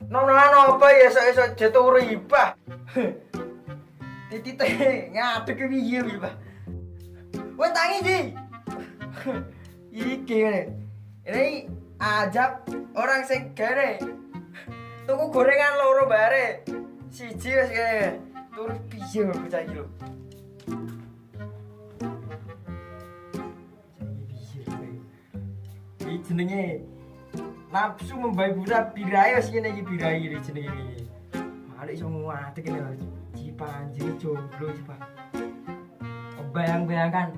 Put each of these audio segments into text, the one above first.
Nono apa ya esok-esok jatuh ribah. Titik ngadeg ke piye Pak. Wes tangi Ji. Iki ngene. Ini ajab orang sing gere. Tuku gorengan loro bare. Siji wis kene. Tur piye bocah iki lho. Iki jenenge nafsu membabi-buta birai wis kene iki birai iki jenenge iki. Malik iso ngadeg kene lho. Cipanjiri jomblo iki, Pak. Bayang-bayangkan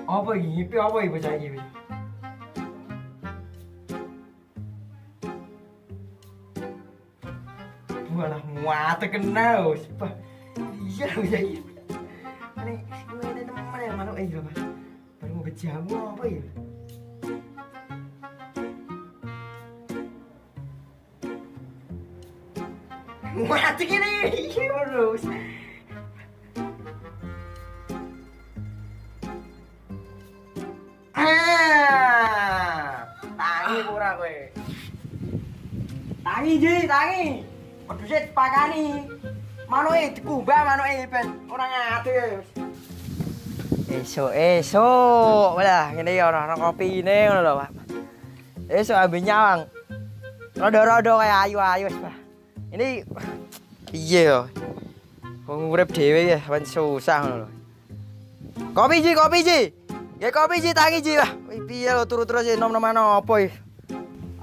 apa iki? Apa iki bocah iki? Walah muate kena wis, Pak. Iya bocah iki. Ini temen ya manuk iki, Pak. Baru mau bejamu apa ya? Muate kene. Iya terus. Tangi ora kowe. Tangi Ji, tangi. Peduse dipakani. Manuke dikumbah manuke ben ora ngade. Esuk. Walah, ngene iki ana kopine ngono lho, Pak. Esuk ambil nyawang. Rodo-rodo kaya ayu-ayu wis, Pak. Ini piye yo? Wong urip dhewe ya ben susah ngono lho. Kopi Ji. Ya kopi Ji tangi Ji lah. Piye lho turu terus nom-noman apa iki?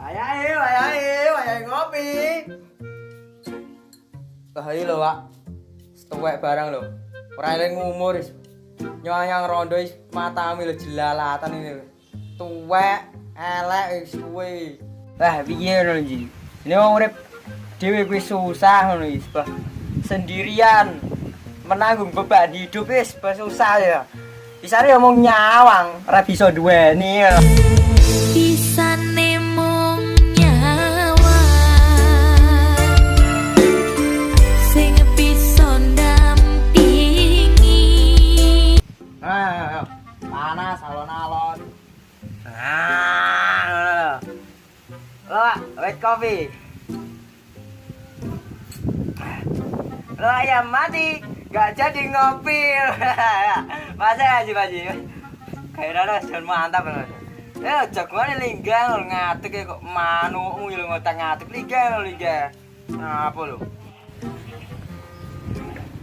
Ayahe ngopi. Bahaya lho, Pak. Setuwek barang lho. Ora eling umur wis. Nyayang rondo wis matamu lho jelalatan ini lho. Tuwek, elek wis kuwi. Lah piye ngono Ji? Ini wong urip dhewe kuwi susah ngono iki, Pak. Sendirian menanggung beban hidup wis susah ya. Isane omong nyawang, ora bisa duweni. Bisane mung nyawang sing bisa ndampingi. Panas alon-alon. Lo, wait kopi. Lo ayam mati, gak jadi ngopi. Masa aja Pak Ji. Kayaknya jangan mantap loh. Jagoan linggang ngadeg kok manukmu lho ngotak ngadeg linggang. Apa lho?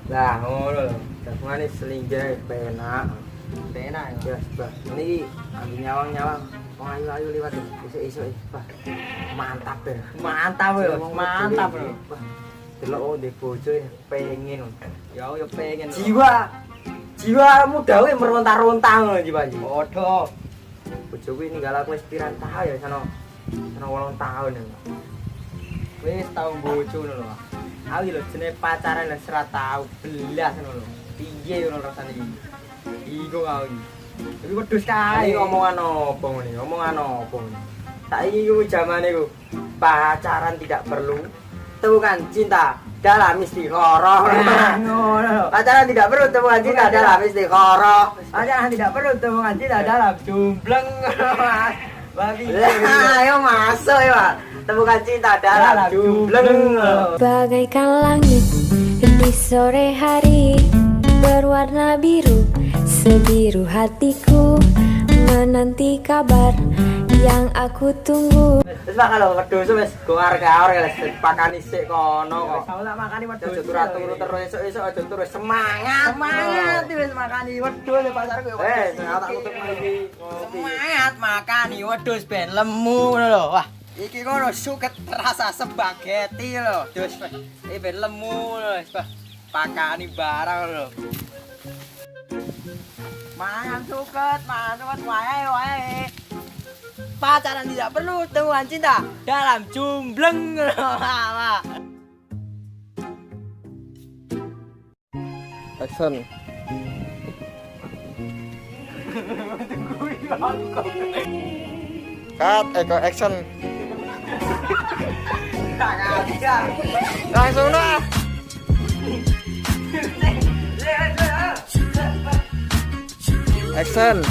Lah ngono lho. Jagoan selinggang penak. Penak ya, Pak. Ini ambil nyawang-nyawang. Wong ayu-ayu liwat esuk-esuk, Pak. Mantap ya. Mantap lho. Delok ndek bojo pengen. Ya pengen. Jiwamu dawe meronta-ronta ngono iki, Pak. Padha. Bojoku ninggal aku wis pirang tahun ya sono 8 tahun ya. Wis tau bojo ngono lho. Aku lho jenenge pacaran wis ora tau belas ngono lho. Piye ngono rasane iki? Iku kau iki. Iki wedhus kae omongan opo ngene? Omongan opo ngene? Saiki ku jamane ku pacaran tidak perlu temukan cinta dalam istikharah. Ngono. Pacaran tidak perlu temukan cinta dalam istikharah. Pacaran tidak perlu temukan cinta dalam jumbleng. Babi. Ayo masuk ya, Pak. Temukan cinta dalam jumbleng. Bagaikan langit di sore hari berwarna biru, sebiru hatiku menanti kabar yang aku tunggu. Wis Pak kalau wedhus wis goar-gaor wis dipakani sik kono kok. Wis tak makani wedhus turu terus esuk-esuk aja terus semangat. Semangat wis makani wedhus le pasarku. Tak tutup iki. Semangat makani wedhus ben lemu ngono lho. Wah, iki ngono suket rasa spaghetti lho. Dus ben lemu lho wis pakani barang lho. Mangan suket wae. Pacaran tidak perlu temuan cinta dalam jumbleng. Action. Cut, Eko action. Langsung dah. Action.